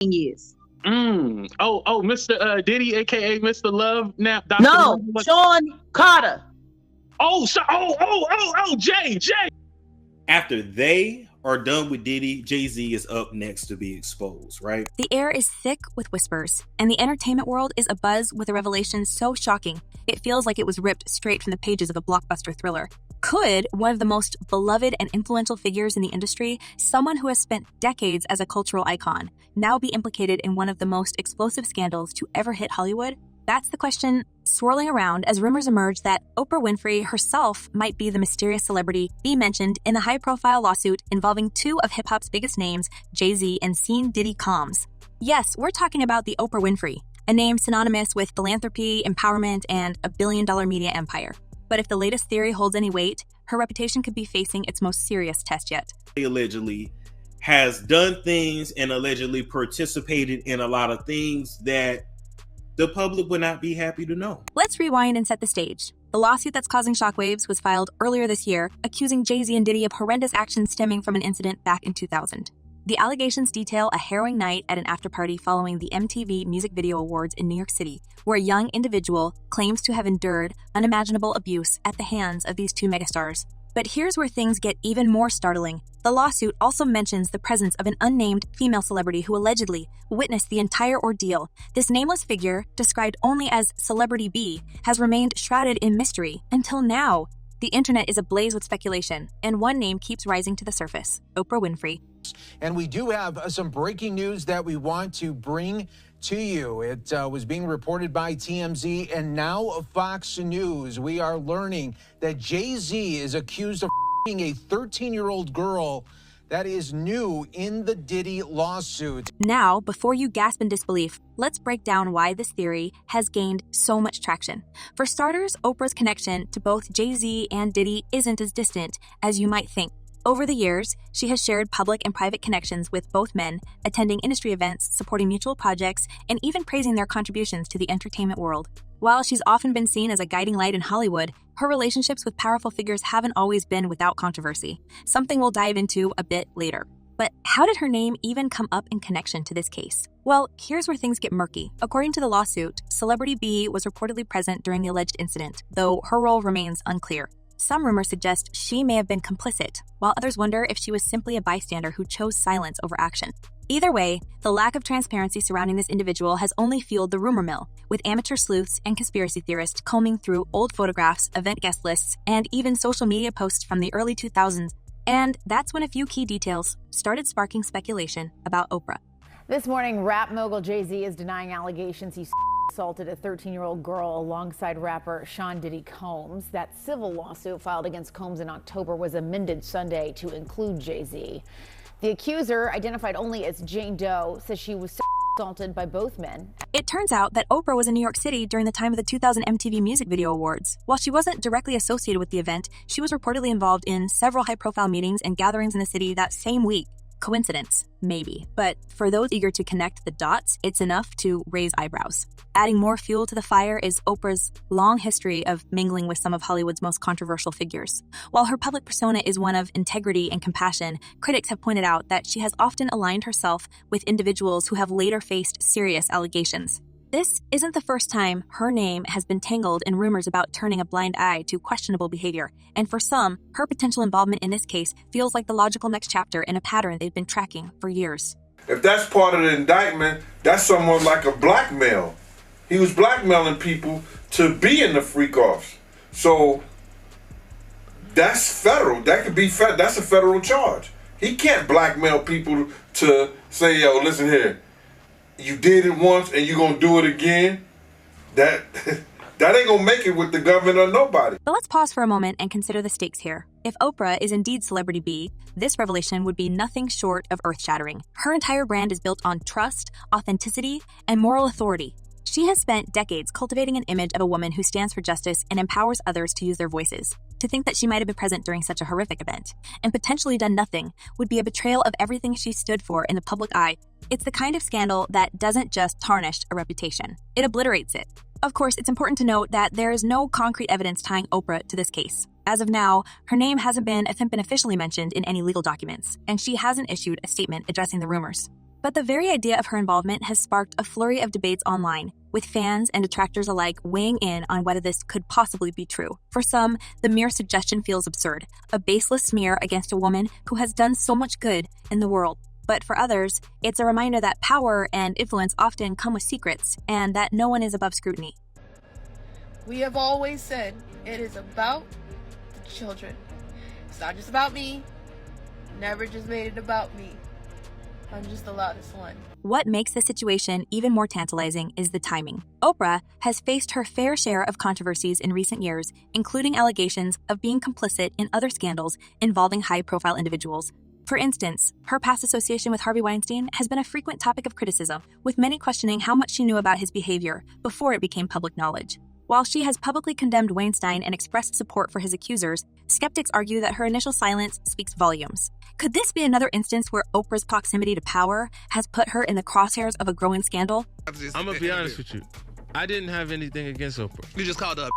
years. Mr. Diddy, aka Mr. Love. Now, Dr. No, Love, Sean Carter. Jay. After they are done with Diddy, Jay-Z is up next to be exposed, right? The air is thick with whispers, and the entertainment world is abuzz with a revelation so shocking, it feels like it was ripped straight from the pages of a blockbuster thriller. Could one of the most beloved and influential figures in the industry, someone who has spent decades as a cultural icon, now be implicated in one of the most explosive scandals to ever hit Hollywood? That's the question swirling around as rumors emerge that Oprah Winfrey herself might be the mysterious celebrity be mentioned in the high-profile lawsuit involving two of hip-hop's biggest names, Jay-Z and Scene Diddy Combs. Yes, we're talking about the Oprah Winfrey, a name synonymous with philanthropy, empowerment, and a billion-dollar media empire. But if the latest theory holds any weight, her reputation could be facing its most serious test yet. He allegedly has done things and allegedly participated in a lot of things that the public would not be happy to know. Let's rewind and set the stage. The lawsuit that's causing shockwaves was filed earlier this year, accusing Jay-Z and Diddy of horrendous actions stemming from an incident back in 2000. The allegations detail a harrowing night at an after-party following the MTV Music Video Awards in New York City, where a young individual claims to have endured unimaginable abuse at the hands of these two megastars. But here's where things get even more startling. The lawsuit also mentions the presence of an unnamed female celebrity who allegedly witnessed the entire ordeal. This nameless figure, described only as Celebrity B, has remained shrouded in mystery until now. The internet is ablaze with speculation, and one name keeps rising to the surface: Oprah Winfrey. And we do have some breaking news that we want to bring to you. It was being reported by TMZ and now Fox News. We are learning that Jay-Z is accused of a 13-year-old girl. That is new in the Diddy lawsuit. Now, before you gasp in disbelief, let's break down why this theory has gained so much traction. For starters, Oprah's connection to both Jay-Z and Diddy isn't as distant as you might think. Over the years, she has shared public and private connections with both men, attending industry events, supporting mutual projects, and even praising their contributions to the entertainment world. While she's often been seen as a guiding light in Hollywood, her relationships with powerful figures haven't always been without controversy, something we'll dive into a bit later. But how did her name even come up in connection to this case? Well, here's where things get murky. According to the lawsuit, Celebrity B was reportedly present during the alleged incident, though her role remains unclear. Some rumors suggest she may have been complicit, while others wonder if she was simply a bystander who chose silence over action. Either way, the lack of transparency surrounding this individual has only fueled the rumor mill, with amateur sleuths and conspiracy theorists combing through old photographs, event guest lists, and even social media posts from the early 2000s. And that's when a few key details started sparking speculation about Oprah. This morning, rap mogul Jay-Z is denying allegations he assaulted a 13-year-old girl alongside rapper Sean Diddy Combs. That civil lawsuit filed against Combs in October was amended Sunday to include Jay-Z. The accuser, identified only as Jane Doe, says she was assaulted by both men. It turns out that Oprah was in New York City during the time of the 2000 MTV Music Video Awards. While she wasn't directly associated with the event, she was reportedly involved in several high-profile meetings and gatherings in the city that same week. Coincidence? Maybe. But for those eager to connect the dots, it's enough to raise eyebrows. Adding more fuel to the fire is Oprah's long history of mingling with some of Hollywood's most controversial figures. While her public persona is one of integrity and compassion, critics have pointed out that she has often aligned herself with individuals who have later faced serious allegations. This isn't the first time her name has been tangled in rumors about turning a blind eye to questionable behavior, and for some, her potential involvement in this case feels like the logical next chapter in a pattern they've been tracking for years. If that's part of the indictment, that's somewhat like a blackmail. He was blackmailing people to be in the freak-offs. So that's federal. That could be that's a federal charge. He can't blackmail people to say, yo, listen here, you did it once and you're going to do it again. That ain't going to make it with the government or nobody. But let's pause for a moment and consider the stakes here. If Oprah is indeed Celebrity B, this revelation would be nothing short of earth-shattering. Her entire brand is built on trust, authenticity, and moral authority. She has spent decades cultivating an image of a woman who stands for justice and empowers others to use their voices. To think that she might have been present during such a horrific event and potentially done nothing would be a betrayal of everything she stood for in the public eye. It's the kind of scandal that doesn't just tarnish a reputation, it obliterates it. Of course, it's important to note that there is no concrete evidence tying Oprah to this case. As of now, her name hasn't been officially mentioned in any legal documents, and she hasn't issued a statement addressing the rumors. But the very idea of her involvement has sparked a flurry of debates online, with fans and detractors alike weighing in on whether this could possibly be true. For some, the mere suggestion feels absurd, a baseless smear against a woman who has done so much good in the world. But for others, it's a reminder that power and influence often come with secrets, and that no one is above scrutiny. We have always said it is about the children. It's not just about me. Never just made it about me. I'm just the loudest one. What makes the situation even more tantalizing is the timing. Oprah has faced her fair share of controversies in recent years, including allegations of being complicit in other scandals involving high-profile individuals. For instance, her past association with Harvey Weinstein has been a frequent topic of criticism, with many questioning how much she knew about his behavior before it became public knowledge. While she has publicly condemned Weinstein and expressed support for his accusers, skeptics argue that her initial silence speaks volumes. Could this be another instance where Oprah's proximity to power has put her in the crosshairs of a growing scandal? I'm gonna be honest with you. I didn't have anything against Oprah. You just called her.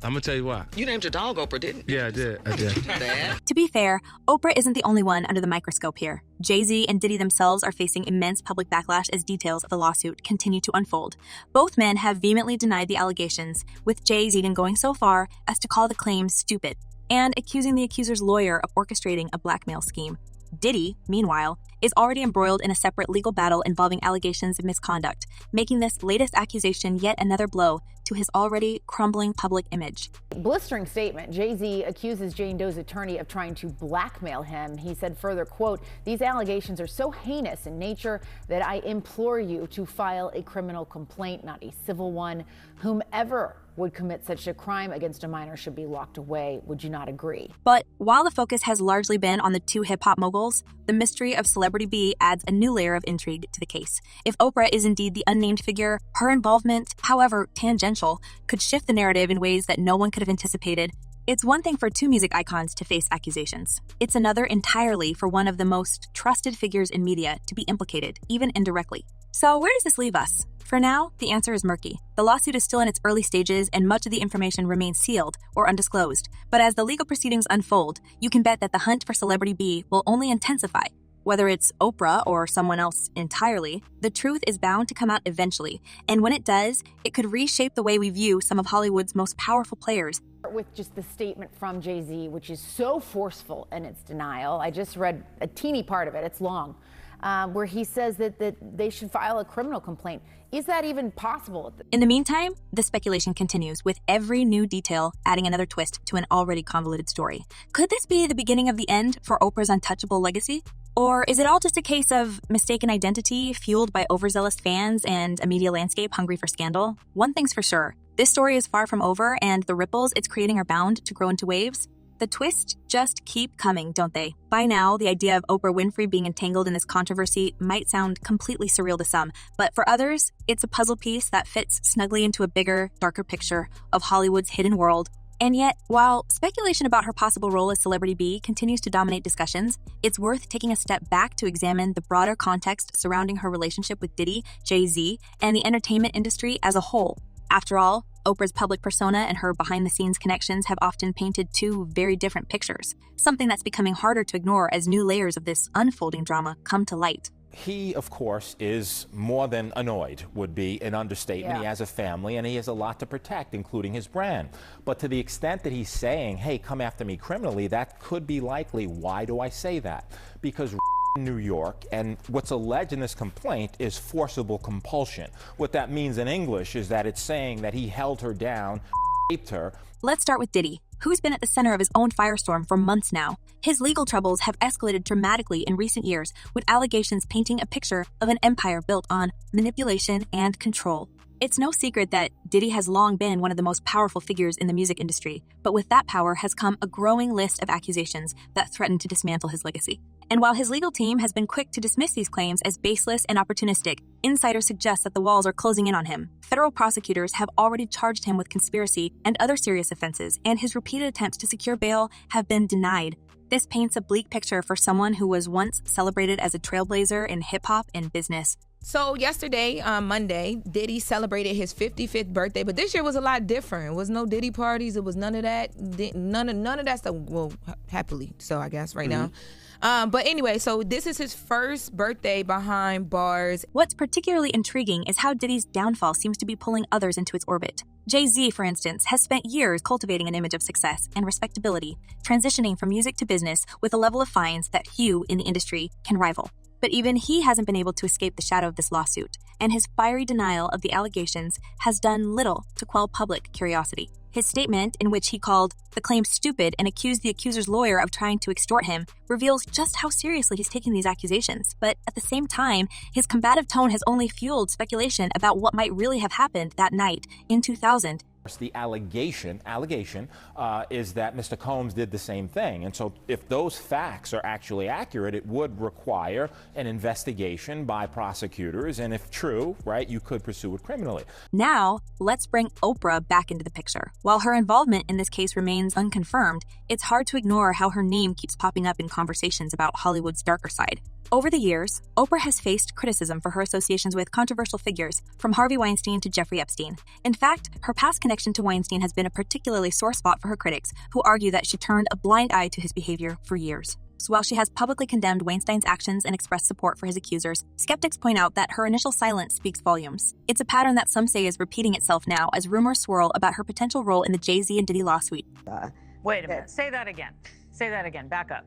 I'm gonna tell you why. You named your dog Oprah, didn't you? Yeah, I did. To be fair, Oprah isn't the only one under the microscope here. Jay-Z and Diddy themselves are facing immense public backlash as details of the lawsuit continue to unfold. Both men have vehemently denied the allegations, with Jay-Z even going so far as to call the claims stupid, and accusing the accuser's lawyer of orchestrating a blackmail scheme. Diddy, meanwhile, is already embroiled in a separate legal battle involving allegations of misconduct, making this latest accusation yet another blow to his already crumbling public image. Blistering statement. Jay-Z accuses Jane Doe's attorney of trying to blackmail him. He said further, quote, "These allegations are so heinous in nature that I implore you to file a criminal complaint, not a civil one. Whomever would commit such a crime against a minor should be locked away. Would you not agree?" But while the focus has largely been on the two hip-hop moguls, the mystery of Celebrity B adds a new layer of intrigue to the case. If Oprah is indeed the unnamed figure, her involvement, however tangential, could shift the narrative in ways that no one could have anticipated. It's one thing for two music icons to face accusations. It's another entirely for one of the most trusted figures in media to be implicated, even indirectly. So where does this leave us? For now, the answer is murky. The lawsuit is still in its early stages and much of the information remains sealed or undisclosed. But as the legal proceedings unfold, you can bet that the hunt for Celebrity B will only intensify. Whether it's Oprah or someone else entirely, the truth is bound to come out eventually. And when it does, it could reshape the way we view some of Hollywood's most powerful players. With just the statement from Jay-Z, which is so forceful in its denial. I just read a teeny part of it. It's long. Where he says that they should file a criminal complaint. Is that even possible? In the meantime, the speculation continues, with every new detail adding another twist to an already convoluted story. Could this be the beginning of the end for Oprah's untouchable legacy? Or is it all just a case of mistaken identity fueled by overzealous fans and a media landscape hungry for scandal? One thing's for sure, this story is far from over, and the ripples it's creating are bound to grow into waves. The twists just keep coming, don't they? By now, the idea of Oprah Winfrey being entangled in this controversy might sound completely surreal to some, but for others, it's a puzzle piece that fits snugly into a bigger, darker picture of Hollywood's hidden world. And yet, while speculation about her possible role as Celebrity B continues to dominate discussions, it's worth taking a step back to examine the broader context surrounding her relationship with Diddy, Jay-Z, and the entertainment industry as a whole. After all, Oprah's public persona and her behind-the-scenes connections have often painted two very different pictures, something that's becoming harder to ignore as new layers of this unfolding drama come to light. He, of course, is more than annoyed, would be an understatement. Yeah. He has a family and he has a lot to protect, including his brand. But to the extent that he's saying, hey, come after me criminally, that could be likely. Why do I say that? Because New York, and what's alleged in this complaint is forcible compulsion. What that means in English is that it's saying that he held her down, raped her. Let's start with Diddy, who's been at the center of his own firestorm for months now. His legal troubles have escalated dramatically in recent years, with allegations painting a picture of an empire built on manipulation and control. It's no secret that Diddy has long been one of the most powerful figures in the music industry, but with that power has come a growing list of accusations that threaten to dismantle his legacy. And while his legal team has been quick to dismiss these claims as baseless and opportunistic, insiders suggest that the walls are closing in on him. Federal prosecutors have already charged him with conspiracy and other serious offenses, and his repeated attempts to secure bail have been denied. This paints a bleak picture for someone who was once celebrated as a trailblazer in hip-hop and business. So yesterday, Monday, Diddy celebrated his 55th birthday, but this year was a lot different. It was no Diddy parties. It was none of that. None of that stuff. Well, happily so, I guess, right now. But anyway, so this is his first birthday behind bars. What's particularly intriguing is how Diddy's downfall seems to be pulling others into its orbit. Jay-Z, for instance, has spent years cultivating an image of success and respectability, transitioning from music to business with a level of fines that few in the industry can rival. But even he hasn't been able to escape the shadow of this lawsuit, and his fiery denial of the allegations has done little to quell public curiosity. His statement, in which he called the claim stupid and accused the accuser's lawyer of trying to extort him, reveals just how seriously he's taking these accusations. But at the same time, his combative tone has only fueled speculation about what might really have happened that night in 2000. The allegation is that Mr. Combs did the same thing. And so if those facts are actually accurate, it would require an investigation by prosecutors. And if true, right, you could pursue it criminally. Now, let's bring Oprah back into the picture. While her involvement in this case remains unconfirmed, it's hard to ignore how her name keeps popping up in conversations about Hollywood's darker side. Over the years, Oprah has faced criticism for her associations with controversial figures, from Harvey Weinstein to Jeffrey Epstein. In fact, her past connection to Weinstein has been a particularly sore spot for her critics, who argue that she turned a blind eye to his behavior for years. So while she has publicly condemned Weinstein's actions and expressed support for his accusers, skeptics point out that her initial silence speaks volumes. It's a pattern that some say is repeating itself now as rumors swirl about her potential role in the Jay-Z and Diddy lawsuit. Wait a minute. Say that again. Say that again. Back up.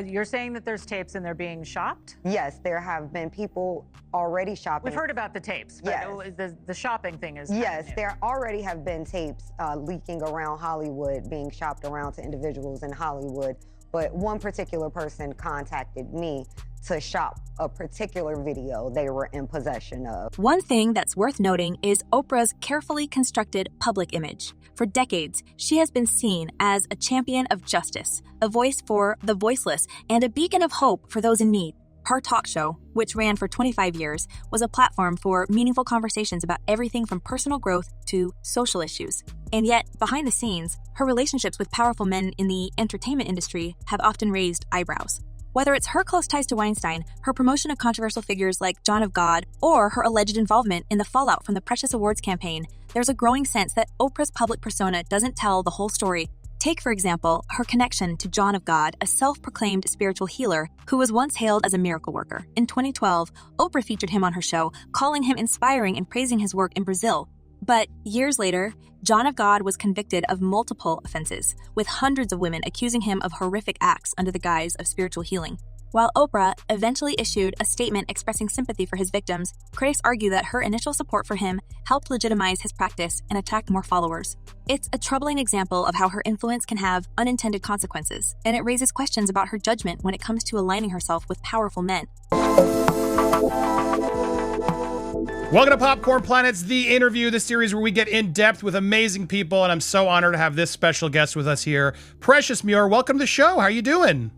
You're saying that there's tapes and they're being shopped? Yes, there have been people already shopping. We've heard about the tapes, but yes. The shopping thing is yes, there already have been tapes leaking around Hollywood, being shopped around to individuals in Hollywood. But one particular person contacted me to shop a particular video they were in possession of. One thing that's worth noting is Oprah's carefully constructed public image. For decades, she has been seen as a champion of justice, a voice for the voiceless, and a beacon of hope for those in need. Her talk show, which ran for 25 years, was a platform for meaningful conversations about everything from personal growth to social issues. And yet, behind the scenes, her relationships with powerful men in the entertainment industry have often raised eyebrows. Whether it's her close ties to Weinstein, her promotion of controversial figures like John of God, or her alleged involvement in the fallout from the Precious Awards campaign, there's a growing sense that Oprah's public persona doesn't tell the whole story. Take, for example, her connection to John of God, a self-proclaimed spiritual healer who was once hailed as a miracle worker. In 2012, Oprah featured him on her show, calling him inspiring and praising his work in Brazil. But years later, John of God was convicted of multiple offenses, with hundreds of women accusing him of horrific acts under the guise of spiritual healing. While Oprah eventually issued a statement expressing sympathy for his victims, critics argue that her initial support for him helped legitimize his practice and attract more followers. It's a troubling example of how her influence can have unintended consequences, and it raises questions about her judgment when it comes to aligning herself with powerful men. Welcome to Popcorn Planet's The Interview, the series where we get in depth with amazing people, and I'm so honored to have this special guest with us here. Precious Muir, welcome to the show. How are you doing?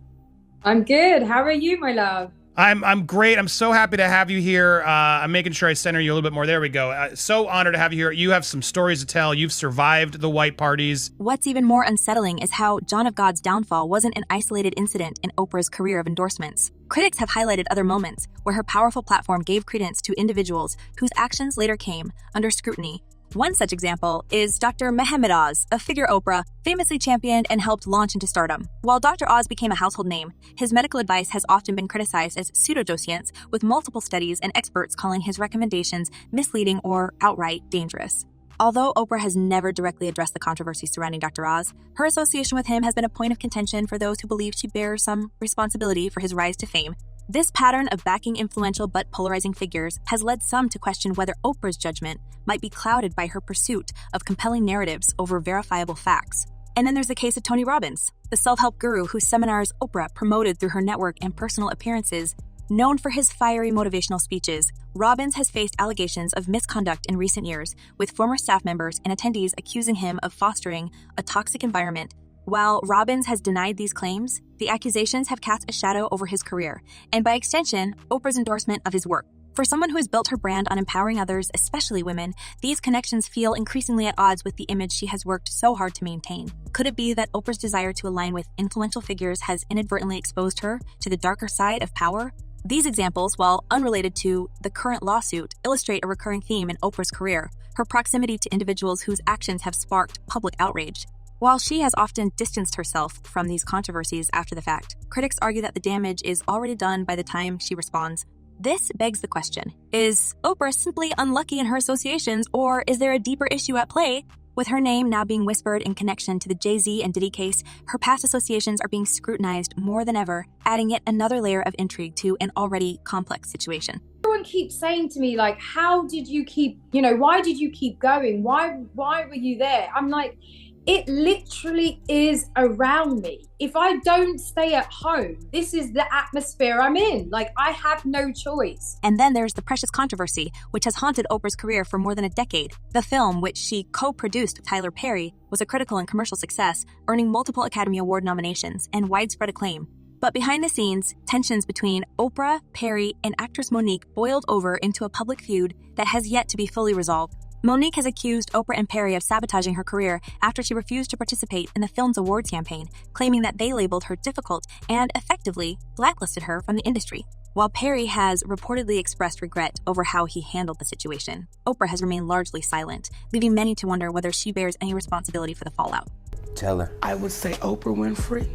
I'm good. How are you, my love? I'm great. I'm so happy to have you here. I'm making sure I center you a little bit more. There we go. So honored to have you here. You have some stories to tell. You've survived the white parties. What's even more unsettling is how John of God's downfall wasn't an isolated incident in Oprah's career of endorsements. Critics have highlighted other moments where her powerful platform gave credence to individuals whose actions later came under scrutiny. One such example is Dr. Mehmet Oz, a figure Oprah famously championed and helped launch into stardom. While Dr. Oz became a household name, his medical advice has often been criticized as pseudoscience, with multiple studies and experts calling his recommendations misleading or outright dangerous. Although Oprah has never directly addressed the controversy surrounding Dr. Oz, her association with him has been a point of contention for those who believe she bears some responsibility for his rise to fame. This pattern of backing influential but polarizing figures has led some to question whether Oprah's judgment might be clouded by her pursuit of compelling narratives over verifiable facts. And then there's the case of Tony Robbins, the self-help guru whose seminars Oprah promoted through her network and personal appearances. Known for his fiery motivational speeches, Robbins has faced allegations of misconduct in recent years, with former staff members and attendees accusing him of fostering a toxic environment. While Robbins has denied these claims, the accusations have cast a shadow over his career, and by extension, Oprah's endorsement of his work. For someone who has built her brand on empowering others, especially women, these connections feel increasingly at odds with the image she has worked so hard to maintain. Could it be that Oprah's desire to align with influential figures has inadvertently exposed her to the darker side of power? These examples, while unrelated to the current lawsuit, illustrate a recurring theme in Oprah's career: her proximity to individuals whose actions have sparked public outrage. While she has often distanced herself from these controversies after the fact, critics argue that the damage is already done by the time she responds. This begs the question, is Oprah simply unlucky in her associations, or is there a deeper issue at play? With her name now being whispered in connection to the Jay-Z and Diddy case, her past associations are being scrutinized more than ever, adding yet another layer of intrigue to an already complex situation. Everyone keeps saying to me, like, how did you keep, why did you keep going? Why were you there? I'm like, it literally is around me. If I don't stay at home, this is the atmosphere I'm in. Like, I have no choice. And then there's the Precious controversy, which has haunted Oprah's career for more than a decade. The film, which she co-produced with Tyler Perry, was a critical and commercial success, earning multiple Academy Award nominations and widespread acclaim. But behind the scenes, tensions between Oprah, Perry, and actress Monique boiled over into a public feud that has yet to be fully resolved. Monique has accused Oprah and Perry of sabotaging her career after she refused to participate in the film's awards campaign, claiming that they labeled her difficult and effectively blacklisted her from the industry. While Perry has reportedly expressed regret over how he handled the situation, Oprah has remained largely silent, leaving many to wonder whether she bears any responsibility for the fallout. Tell her. I would say, Oprah Winfrey,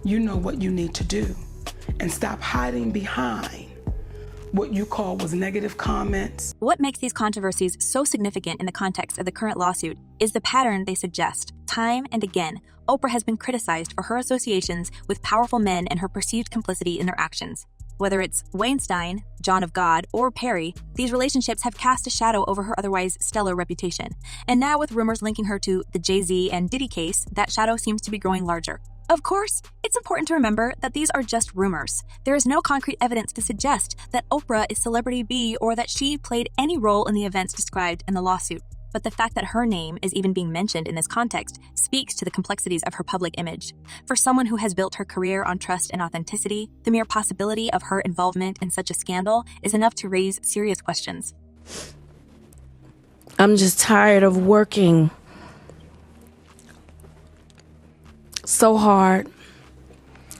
you know what you need to do, and stop hiding behind what you call was negative comments. What makes these controversies so significant in the context of the current lawsuit is the pattern they suggest. Time and again, Oprah has been criticized for her associations with powerful men and her perceived complicity in their actions. Whether it's Weinstein, John of God, or Perry, these relationships have cast a shadow over her otherwise stellar reputation. And now with rumors linking her to the Jay-Z and Diddy case, that shadow seems to be growing larger. Of course, it's important to remember that these are just rumors. There is no concrete evidence to suggest that Oprah is Celebrity B or that she played any role in the events described in the lawsuit. But the fact that her name is even being mentioned in this context speaks to the complexities of her public image. For someone who has built her career on trust and authenticity, the mere possibility of her involvement in such a scandal is enough to raise serious questions. I'm just tired of working so hard,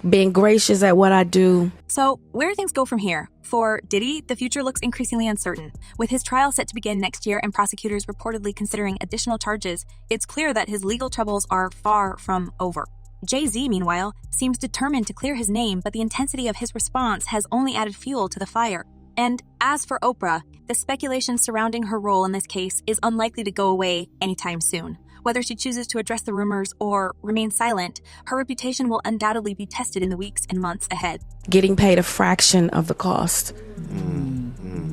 being gracious at what I do. So, where do things go from here? For Diddy, the future looks increasingly uncertain. With his trial set to begin next year and prosecutors reportedly considering additional charges, it's clear that his legal troubles are far from over. Jay-Z, meanwhile, seems determined to clear his name, but the intensity of his response has only added fuel to the fire. And as for Oprah, the speculation surrounding her role in this case is unlikely to go away anytime soon. Whether she chooses to address the rumors or remain silent, her reputation will undoubtedly be tested in the weeks and months ahead. Getting paid a fraction of the cost.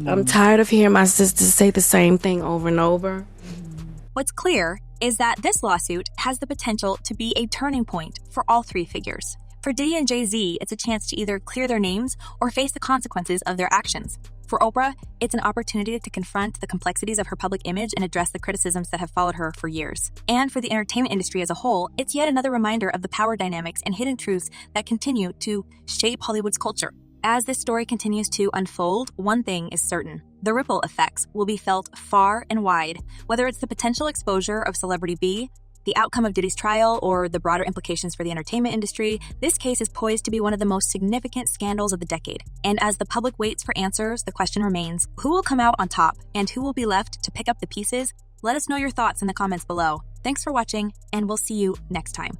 I'm tired of hearing my sisters say the same thing over and over. What's clear is that this lawsuit has the potential to be a turning point for all three figures. For Diddy and Jay-Z, it's a chance to either clear their names or face the consequences of their actions. For Oprah, it's an opportunity to confront the complexities of her public image and address the criticisms that have followed her for years. And for the entertainment industry as a whole, it's yet another reminder of the power dynamics and hidden truths that continue to shape Hollywood's culture. As this story continues to unfold, one thing is certain. The ripple effects will be felt far and wide, whether it's the potential exposure of Celebrity B, the outcome of Diddy's trial, or the broader implications for the entertainment industry. This case is poised to be one of the most significant scandals of the decade. And as the public waits for answers, the question remains, who will come out on top and who will be left to pick up the pieces? Let us know your thoughts in the comments below. Thanks for watching, and we'll see you next time.